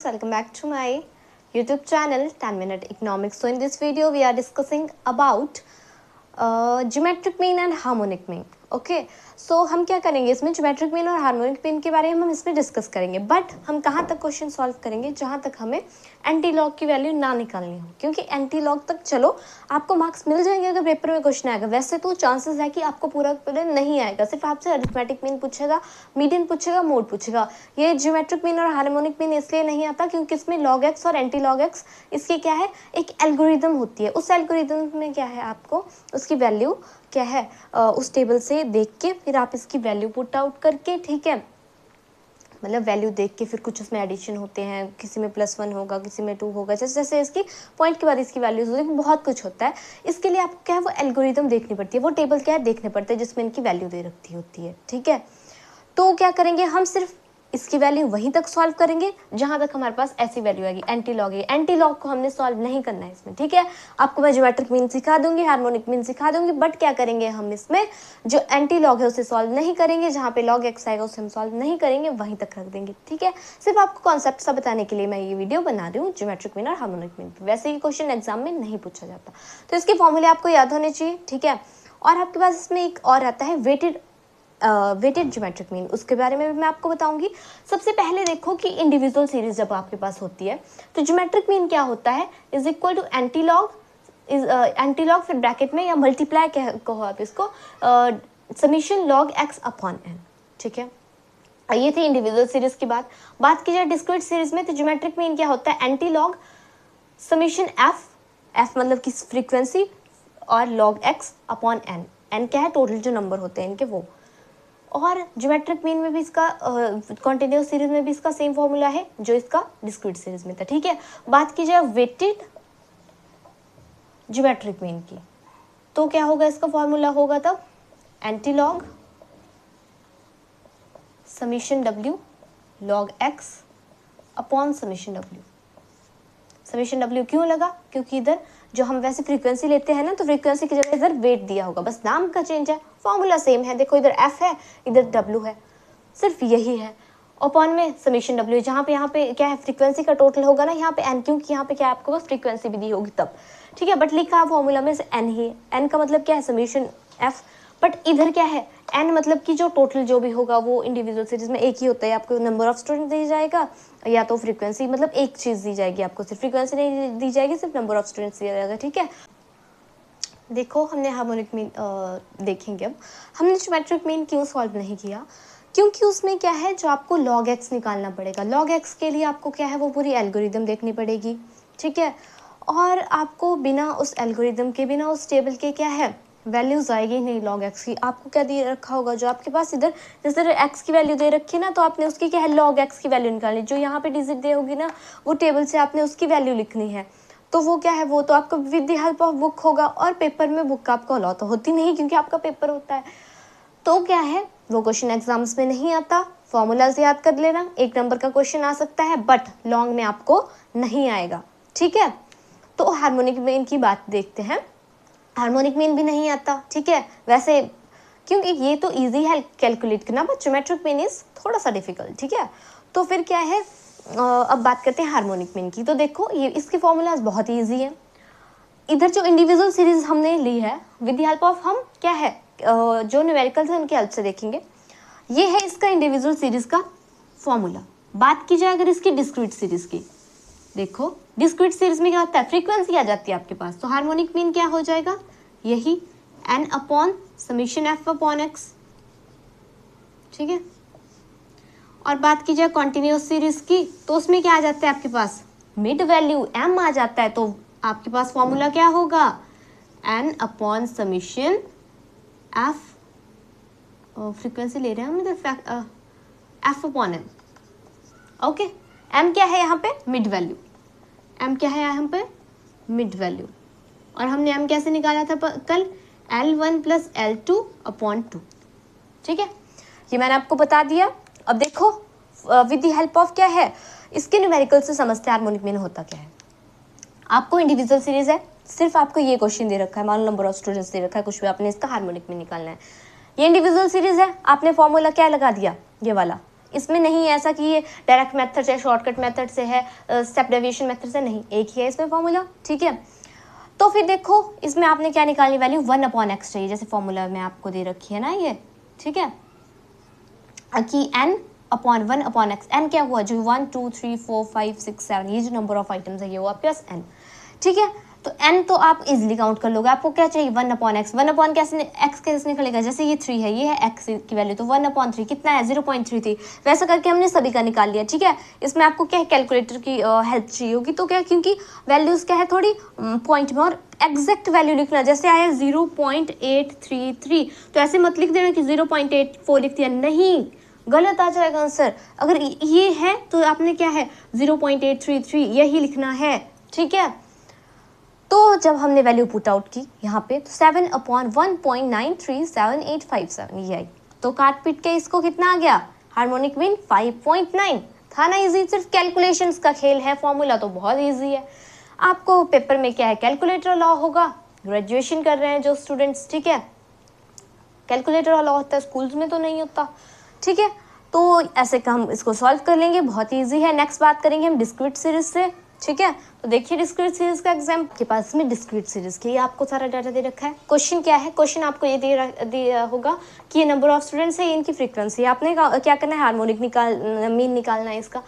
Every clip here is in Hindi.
Welcome back to my YouTube channel 10 Minute Economics. So in this video we are discussing about geometric mean and harmonic mean. Okay so हम क्या करेंगे इसमें ज्योमेट्रिक मीन और हार्मोनिक मीन के बारे में हम इसमें डिस्कस करेंगे, बट हम कहाँ तक क्वेश्चन सॉल्व करेंगे जहाँ तक हमें एंटी लॉग की वैल्यू ना निकालनी हो, क्योंकि एंटी लॉग तक चलो आपको मार्क्स मिल जाएंगे अगर पेपर में क्वेश्चन आएगा। वैसे तो चांसेस है कि आपको पूरा नहीं आएगा, सिर्फ आपसे अरिथमेटिक मीन पूछेगा, मीडियन पूछेगा, मोड पूछेगा। ये ज्योमेट्रिक मीन और हार्मोनिक मीन इसलिए नहीं आता क्योंकि इसमें लॉग एक्स और एंटी लॉग एक्स इसकी क्या है, एक एल्गोरिदम होती है। उस एल्गोरिदम में क्या है, आपको उसकी वैल्यू क्या है उस टेबल से देख के फिर आप इसकी वैल्यू पुट आउट करके, ठीक है, मतलब वैल्यू देख के फिर कुछ उसमें एडिशन होते हैं, किसी में +1 होगा, किसी में 2 होगा, जैसे जैसे इसकी पॉइंट के बाद इसकी वैल्यूज होती है, बहुत कुछ होता है। इसके लिए आपको क्या है, वो एल्गोरिदम देखनी पड़ती है, वो टेबल क्या है देखने पड़ते हैं जिसमें इनकी वैल्यू दे रखी होती है, ठीक है। तो क्या करेंगे, हम सिर्फ इसकी वैल्यू वहीं तक सॉल्व करेंगे जहां तक हमारे पास ऐसी वैल्यू आएगी, एंटी लॉग है। एंटी लॉग को हमने सॉल्व नहीं करना है इसमें, ठीक है। आपको मैं ज्योमेट्रिक मीन सिखा दूंगी, हार्मोनिक मीन सिखा दूंगी, बट क्या करेंगे हम इसमें जो एंटी लॉग है उसे सॉल्व नहीं करेंगे, जहां पे लॉग एक्स आएगा उसे हम सॉल्व नहीं करेंगे, वहीं तक रख देंगे, ठीक है। सिर्फ आपको कॉन्सेप्ट सा बताने के लिए मैं ये वीडियो बना रही हूँ ज्योमेट्रिक मीन और हार्मोनिक मीन। वैसे ही क्वेश्चन एग्जाम में नहीं पूछा जाता, तो इसके फॉर्मूले आपको याद होने चाहिए, ठीक है। और आपके पास इसमें एक और आता है वेटेड ज्योमेट्रिक मीन, उसके बारे में भी मैं आपको बताऊंगी। सबसे पहले देखो कि इंडिविजुअल सीरीज जब आपके पास होती है तो ज्योमेट्रिक मीन क्या होता है, is equal to anti log फिर ब्रैकेट में या मल्टीप्लाई कहो आप इसको, summation log X upon N, ठीक है। ये थी इंडिविजुअल सीरीज की बात की जाए डिस्क्रीट सीरीज में तो ज्योमेट्रिक मीन क्या होता है, एंटी लॉग समीशन एफ मतलब की फ्रीक्वेंसी और लॉग एक्स अपॉन एन क्या है, टोटल जो नंबर होते हैं इनके वो। और ज्योमेट्रिक मीन में भी इसका कॉन्टिन्यूस सीरीज में भी इसका सेम फॉर्मूला है जो इसका डिस्क्रीट सीरीज में था, ठीक है। बात की जाए वेटेड ज्योमेट्रिक मीन की तो क्या होगा, इसका फॉर्मूला होगा तब anti log summation W log X upon summation W. Summation W क्यों लगा, क्योंकि इधर जो हम वैसे फ्रीक्वेंसी लेते हैं ना, तो फ्रीक्वेंसी की जगह इधर वेट दिया होगा, बस नाम का चेंज है, फॉर्मूला सेम है। देखो इधर एफ है, इधर डब्ल्यू है, सिर्फ यही है। अपॉन में समीशन डब्ल्यू, जहाँ पे यहाँ पे क्या है फ्रीक्वेंसी का टोटल होगा ना, यहाँ पे एन, क्योंकि यहाँ पे क्या है आपको बस फ्रीक्वेंसी भी दी होगी तब, ठीक है। बट लिखा फॉर्मूला में से एन ही है, एन का मतलब क्या है समीशन एफ, बट इधर क्या है एन मतलब कि जो टोटल जो भी होगा वो इंडिविजुअल सीरीज में एक ही होता है, आपको नंबर ऑफ स्टूडेंट दिया जाएगा या तो फ्रीक्वेंसी, मतलब एक चीज़ दी जाएगी आपको, सिर्फ फ्रीक्वेंसी नहीं दी जाएगी, सिर्फ नंबर ऑफ स्टूडेंट्स दिया जाएगा, ठीक है। देखो हमने हार्मोनिक मीन देखेंगे। अब हमने ज्योमेट्रिक मीन क्यों सॉल्व नहीं किया, क्योंकि उसमें क्या है जो आपको लॉग एक्स निकालना पड़ेगा। लॉग एक्स के लिए आपको क्या है वो पूरी एल्गोरिदम देखनी पड़ेगी, ठीक है। और आपको बिना उस एल्गोरिदम के, बिना उस टेबल के क्या है वैल्यूज आएगी नहीं लॉग एक्स की। आपको क्या दे रखा होगा, जो आपके पास इधर जैसे एक्स की वैल्यू दे रखी है ना, तो आपने उसकी क्या है लॉग एक्स की वैल्यू निकालनी, जो यहाँ पे डिजिट दे होगी ना वो टेबल से आपने उसकी वैल्यू लिखनी है। तो वो क्या है, वो तो आपका with the help of book होगा, और पेपर में बुक आपको अलाउ तो होती नहीं क्योंकि आपका पेपर होता है। तो क्या है वो क्वेश्चन एग्जाम्स में नहीं आता, फॉर्मूलाज याद कर लेना, 1 नंबर का क्वेश्चन आ सकता है बट लॉन्ग में आपको नहीं आएगा, ठीक है। तो हार्मोनिक मीन की बात देखते हैं। हार्मोनिक मीन भी नहीं आता, ठीक है, वैसे क्योंकि ये तो इजी है कैलकुलेट करना, बट ज्योमेट्रिक मीन इज थोड़ा सा डिफिकल्ट, ठीक है। तो फिर क्या है, अब बात करते हैं हार्मोनिक मीन की। तो देखो ये इसके फॉर्मूलाज बहुत ईजी है। इधर जो इंडिविजुअल सीरीज हमने ली है विद द हेल्प ऑफ, हम क्या है जो न्यूमेरिकल्स है उनकी हेल्प से देखेंगे। ये है इसका इंडिविजुअल सीरीज का फॉर्मूला। बात की जाए अगर इसकी डिस्क्रीट सीरीज की, देखो डिस्क्रीट सीरीज में क्या होता है, फ्रीक्वेंसी आ जाती है आपके पास, तो हार्मोनिक मीन क्या हो जाएगा, यही N upon summation F upon X, ठीक है। और बात की जाए कॉन्टिन्यूस सीरीज की, तो उसमें क्या आ जाता है आपके पास, मिड वैल्यू एम आ जाता है, तो आपके पास फॉर्मूला क्या होगा, N upon summation F, frequency ले रहे हैं हम इधर, F upon M, okay. M क्या है यहाँ पे, मिड वैल्यू, एम क्या है यहाँ पे, मिड वैल्यू। और हमने एम कैसे निकाला था कल, L1 + L2 अपॉन 2, ठीक है। ये मैंने आपको बता दिया। अब देखो विद द हेल्प ऑफ क्या है, इसके न्यूमेरिकल से समझते हैं हार्मोनिक मीन होता क्या है। आपको इंडिविजुअल सीरीज है, सिर्फ आपको ये क्वेश्चन दे रखा है, मान लो नंबर ऑफ स्टूडेंट्स दे रखा है, कुछ भी आपने इसका हार्मोनिक मीन निकालना है। ये इंडिविजुअल सीरीज है, आपने फॉर्मूला क्या लगा दिया, ये वाला, इसमें नहीं है ऐसा कि ये डायरेक्ट मेथड से, शॉर्टकट मेथड से है, स्टेप डेविएशन मेथड से, नहीं, एक ही है इसमें फॉर्मूला, ठीक है। तो फिर देखो इसमें आपने क्या निकालनी वैल्यू, 1/x चाहिए, जैसे फॉर्मूला में आपको दे रखी है ना ये, ठीक है, कि n/1/x, n क्या हुआ, जो 1 2 3 4 5 6 7 ये जो नंबर ऑफ आइटम्स है ये हुआ प्लस n, ठीक है। तो n तो आप इजीली काउंट कर लोगे, आपको क्या चाहिए 1/x, 1 कैसे x कैसे निकलेगा, जैसे ये 3 है, ये है x की वैल्यू, तो 1/3 कितना है 0.33, वैसा करके हमने सभी का निकाल लिया, ठीक है। इसमें आपको क्या है कैलकुलेटर की हेल्प चाहिए होगी, तो क्या, क्योंकि वैल्यूज क्या है थोड़ी पॉइंट में, और एग्जैक्ट वैल्यू लिखना, जैसे आया 0.833, तो ऐसे मत लिख देना कि 0.84 लिख दिया, नहीं, गलत आ जाएगा आंसर। अगर ये है तो आपने क्या है 0.833 यही लिखना है, ठीक है। तो जब हमने वैल्यू पुट आउट की यहाँ पे, तो 7/1.937857 ये आई, तो काट पीट के इसको कितना आ गया, हार्मोनिक मीन 5.9, था ना इजी, सिर्फ कैलकुलेशंस का खेल है, फॉर्मूला तो बहुत इजी है। आपको पेपर में क्या है कैलकुलेटर लॉ होगा, ग्रेजुएशन कर रहे हैं जो स्टूडेंट्स, ठीक है, कैलकुलेटर लॉ होता है, स्कूल्स में तो नहीं होता, ठीक है। तो ऐसे का हम इसको सॉल्व कर लेंगे, बहुत ईजी है। नेक्स्ट बात करेंगे हम डिस्क्रीट सीरीज से, ठीक है। तो देखिए डिस्क्रीट सीरीज का एग्जाम के पास में, डिस्क्रीट सीरीज के लिए आपको सारा डाटा दे रखा है। क्वेश्चन क्या है, क्वेश्चन आपको ये दिया होगा कि ये नंबर ऑफ स्टूडेंट्स है, इनकी फ्रीक्वेंसी, आपने क्या करना है, हार्मोनिक मीन निकालना है इसका।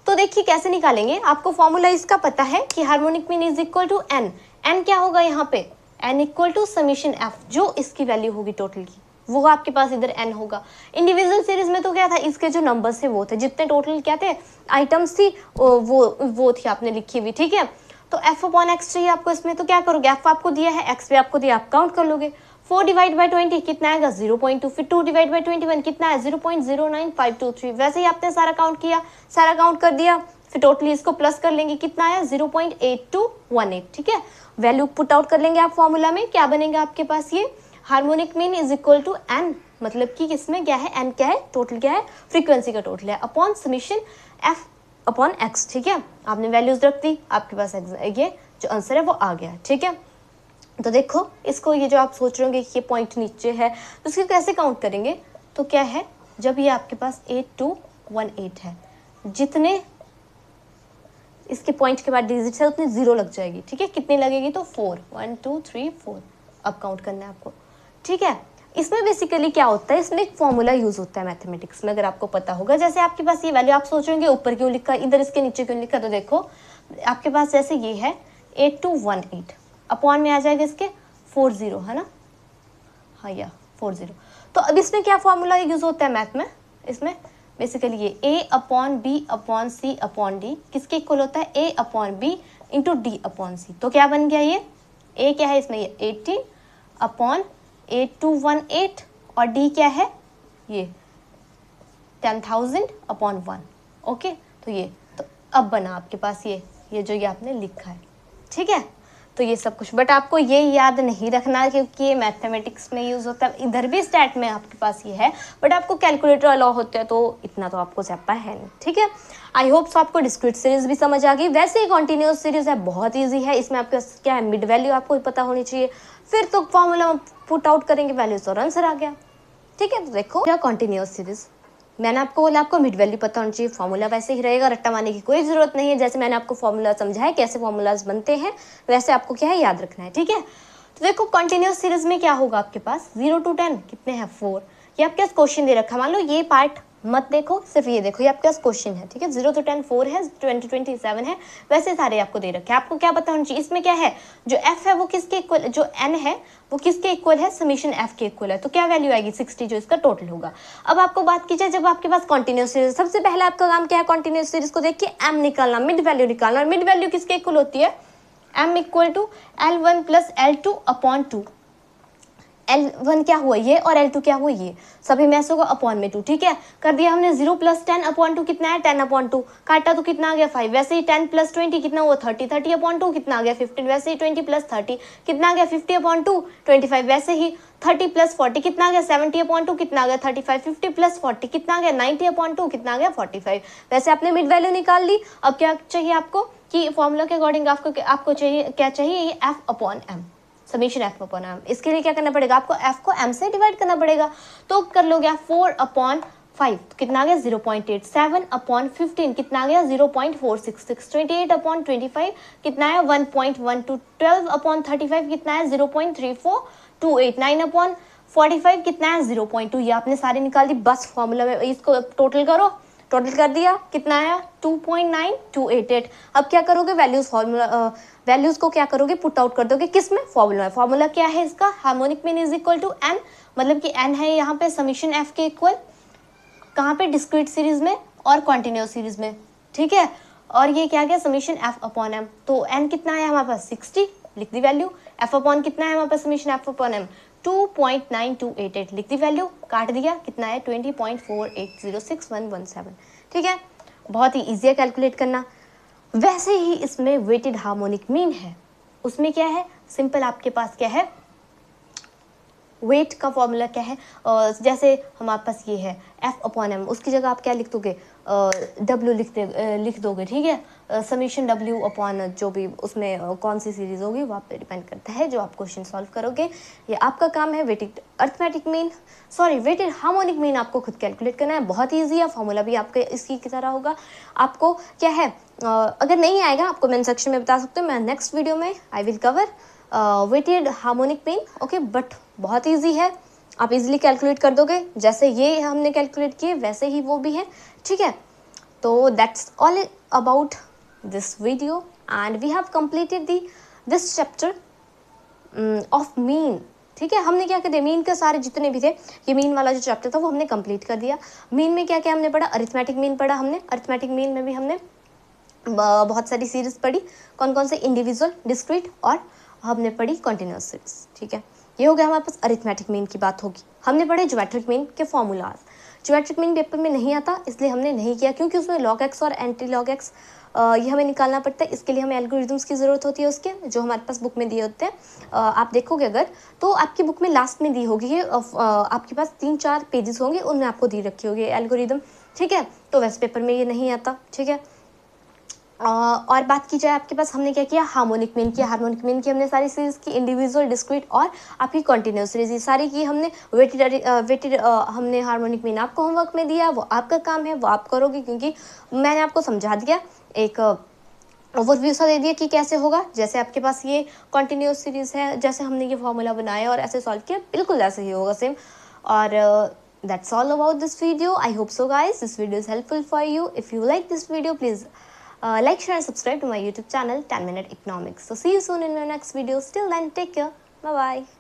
तो देखिए कैसे निकालेंगे, आपको फॉर्मूला इसका पता है कि harmonic mean is equal to n, n क्या होगा यहाँ पे, n equal to summation f, जो इसकी वैल्यू होगी टोटल की, वो आपके पास इधर n होगा। इंडिविजुअल सीरीज में तो क्या था, इसके जो नंबर्स थे वो थे, जितने टोटल क्या थे आइटम्स थी वो थी आपने लिखी हुई, ठीक है। तो f/x चाहिए आपको इसमें, तो क्या करोगे, f आपको दिया है, x भी आपको दिया, आप काउंट कर लोगे। 4/20 कितना आएगा 0.2, फिर 2/21 कितना है 0.09523, वैसे ही आपने सारा काउंट किया, सारा काउंट कर दिया, फिर टोटली इसको प्लस कर लेंगे, कितना आया 0.8218, ठीक है। वैल्यू पुट आउट कर लेंगे आप फॉर्मूला में, क्या बनेगा आपके पास, ये harmonic mean is equal to n, मतलब कि किसमें क्या है, n क्या है, टोटल क्या है, फ्रीक्वेंसी का टोटल है, अपॉन समीशन f/x, ठीक है। आपने वैल्यूज रख दी, आपके पास ये जो आंसर है वो आ गया, ठीक है। तो देखो इसको, ये जो आप सोच रहे होंगे कि ये पॉइंट नीचे है, तो इसको कैसे काउंट करेंगे, तो क्या है, जब ये आपके पास 8218 है, जितने इसके पॉइंट के बाद डिजिट है उतनी जीरो लग जाएगी, ठीक है। कितनी लगेगी, तो 4, 1 2 3 4, अब काउंट करना है आपको, ठीक है। इसमें बेसिकली क्या होता है, इसमें एक फॉर्मूला यूज होता है मैथमेटिक्स में, अगर आपको पता होगा। जैसे आपके पास ये वैल्यू, आप सोचेंगे ऊपर क्यों लिखा, इधर इसके नीचे क्यों लिखा, तो देखो आपके पास जैसे ये है 8218, अपॉन में आ जाएगा इसके 40, है ना, हाँ या 40। तो अब इसमें क्या फॉर्मूला यूज होता है मैथ में, इसमें बेसिकली ये A/B/C/D किसके इक्वल होता है, A/B इंटू D/C। तो क्या बन गया, ये A क्या है इसमें, ये 18/8218, और D क्या है, ये 10,000/1, ओके। तो ये, तो अब बना आपके पास ये जो ये आपने लिखा है, ठीक है। तो ये सब कुछ, बट आपको ये याद नहीं रखना क्योंकि ये मैथमेटिक्स में यूज़ होता है, इधर भी स्टैट में आपके पास ये है, बट आपको कैलकुलेटर अलाउ होते हैं, तो इतना तो आपको ज़्यादा है नहीं, ठीक है। आई होप सो आपको डिस्क्रीट सीरीज भी समझ आ गई। वैसे ही कॉन्टिन्यूस सीरीज है, बहुत ईजी है, इसमें आपके क्या है, मिड वैल्यू आपको पता होनी चाहिए, फिर तो फॉर्मूला पुट आउट करेंगे वैल्यूज और आंसर आ गया, ठीक है। तो देखो क्या कॉन्टिन्यूस सीरीज, मैंने आपको बोला आपको मिड वैल्यू पता होनी चाहिए, फॉर्मूला वैसे ही रहेगा, रट्टा मारने की कोई ज़रूरत नहीं है। जैसे मैंने आपको फॉर्मूला समझाया कैसे फॉर्मूलाज बनते हैं, वैसे आपको क्या है याद रखना है, ठीक है। तो देखो कंटिन्यूस सीरीज में क्या होगा, आपके पास 0 to 10 कितने हैं 4, ये आपके पास क्वेश्चन दे रखा है, मान लो ये पार्ट मत देखो, सिर्फ ये देखो, ये आपके पास क्वेश्चन है, ठीक है। 0 to 10 4 है, 20 27 है, वैसे सारे आपको दे रखे हैं। आपको क्या पता होना चाहिए, इसमें क्या है, जो f है वो किसके इक्वल, जो n है वो किसके इक्वल है, समीशन f के इक्वल है, तो क्या वैल्यू आएगी 60, जो इसका टोटल होगा। अब आपको बात की जाए, जब आपके पास कंटिन्यूस सीरीज, सबसे पहले आपका काम क्या है, कंटिन्यूस सीरीज को देख के m निकालना, मिड वैल्यू निकालना, और मिड वैल्यू किसके इक्वल होती है, m equal to L1 + L2/2। L1 क्या हुआ ये, और L2 क्या हुआ ये, सभी मैच होगा अपॉन में 2, ठीक है। कर दिया हमने 0 + 10/2 कितना है 10/2, काटा तो कितना आ गया 5, वैसे ही 10 + 20 कितना हुआ 30, 30/2 कितना आ गया 15, वैसे ही 20 + 30 कितना आ गया 50/2 25, वैसे ही 30 + 40 कितना आ गया 70/2 कितना आ गया 35, 50 + 40 कितना आ गया 90/2 कितना आ गया 45। वैसे आपने मिड वैल्यू निकाल ली। अब क्या चाहिए आपको कि फॉर्मूला के अकॉर्डिंग आपको चाहिए क्या चाहिए, ये f/m, समीशन f/m। इसके लिए क्या करना पड़ेगा, आपको f को m से डिवाइड करना पड़ेगा, तो कर लोगे आप 4/5 5 तो कितना आ गया 0.8, 7 अपॉन 15 कितना आ गया 0.466, 28 अपॉन 25 कितना है 1.12, 12 अपॉन 35 कितना है 0.3428, 9 अपॉन 45 कितना है 0.2। ये आपने सारे निकाल दी, बस फॉर्मूला में इसको टोटल करो, टोटल कर दिया कितना आया 2.9288। अब क्या करोगे वैल्यूज फॉर्मूला वैल्यूज को क्या करोगे पुट आउट कर दोगे किस में फॉर्मूला में। फॉर्मूला क्या है इसका, harmonic mean is equal to N, मतलब कि एन है यहाँ पे समीशन एफ के इक्वल, कहाँ पे डिस्क्रीट सीरीज में और कॉन्टिन्यूस सीरीज में, ठीक है। और ये क्या गया समीशन एफ अपॉन एम, तो एन कितना है हमारे पास 60, लिख दी वैल्यू। एफ अपॉन कितना है हमारे पास समीशन एफ अपॉन एम 2.9288, लिख दी वैल्यू, काट दिया कितना है 20.480617, ठीक है। बहुत ही ईजी है कैलकुलेट करना। वैसे ही इसमें वेटेड हार्मोनिक मीन है, उसमें क्या है सिंपल, आपके पास क्या है वेट का फॉर्मूला क्या है, जैसे हमारे पास ये है एफ अपॉन एम, उसकी जगह आप क्या लिख दोगे डब्ल्यू लिख दोगे, ठीक है। समीशन डब्ल्यू अपॉन जो भी उसमें कौन सी सीरीज होगी वो आप पे डिपेंड करता है, जो आप क्वेश्चन सॉल्व करोगे ये आपका काम है। Weighted arithmetic mean weighted harmonic mean आपको खुद कैलकुलेट करना है, बहुत ईजी है। फॉर्मूला भी आपके इसकी की तरह होगा। आपको क्या है अगर नहीं आएगा आपको कमेंट सेक्शन में बता सकते हो, मैं नेक्स्ट वीडियो में I will cover weighted harmonic mean, okay. But बहुत इजी है, आप इजीली कैलकुलेट कर दोगे, जैसे ये हमने कैलकुलेट किए वैसे ही वो भी है, ठीक है। तो that's all about this video and we have completed this chapter of mean, ठीक है। हमने क्या कर दिया, मीन के सारे जितने भी थे, ये मीन वाला जो चैप्टर था वो हमने कंप्लीट कर दिया। मीन में क्या क्या हमने पढ़ा, अरिथमेटिक मीन पढ़ा हमने, अरिथमेटिक मीन में भी हमने बहुत सारी सीरीज पढ़ी, कौन कौन से इंडिविजुअल, डिस्क्रीट और हमने पढ़ी कॉन्टिन्यूस सीरीज, ठीक है। ये हो गया हमारे पास अरिथमेटिक मीन की बात होगी। हमने पढ़े ज्योमेट्रिक मीन के फॉर्मूलाज, ज्योमेट्रिक मीन पेपर में नहीं आता इसलिए हमने नहीं किया, क्योंकि उसमें लॉग एक्स और एंटी लॉग एक्स ये हमें निकालना पड़ता है। इसके लिए हमें एल्गोरिथम्स की ज़रूरत होती है, उसके जो हमारे पास बुक में दिए होते हैं। आप देखोगे अगर तो आपकी बुक में लास्ट में दी होगी ये, आपके पास 3-4 पेजेस होंगे, उनमें आपको दी रखी होगी एल्गोरिथम, ठीक है। तो वैसे पेपर में ये नहीं आता, ठीक है। और बात की जाए आपके पास हमने क्या किया, हार्मोनिक मीन किया। हार्मोनिक मीन की हमने सारी सीरीज की, इंडिविजुअल, डिस्क्रीट और आपकी कॉन्टिन्यूस सीरीज सारी की हमने। वेटेड हमने हार्मोनिक मीन आपको होमवर्क में दिया, वो आपका काम है, वो आप करोगे, क्योंकि मैंने आपको समझा दिया, एक ओवरव्यू सा दे दिया कि कैसे होगा। जैसे आपके पास ये कॉन्टिन्यूस सीरीज है, जैसे हमने ये फॉर्मूला बनाया और ऐसे सॉल्व किया, बिल्कुल ऐसे ही होगा सेम। और that's all about this video. I hope so guys, this video is helpful for you. If you like this video, please like, share and subscribe to my YouTube channel 10 Minute Economics. So see you soon in my next video. Till then, take care. Bye bye.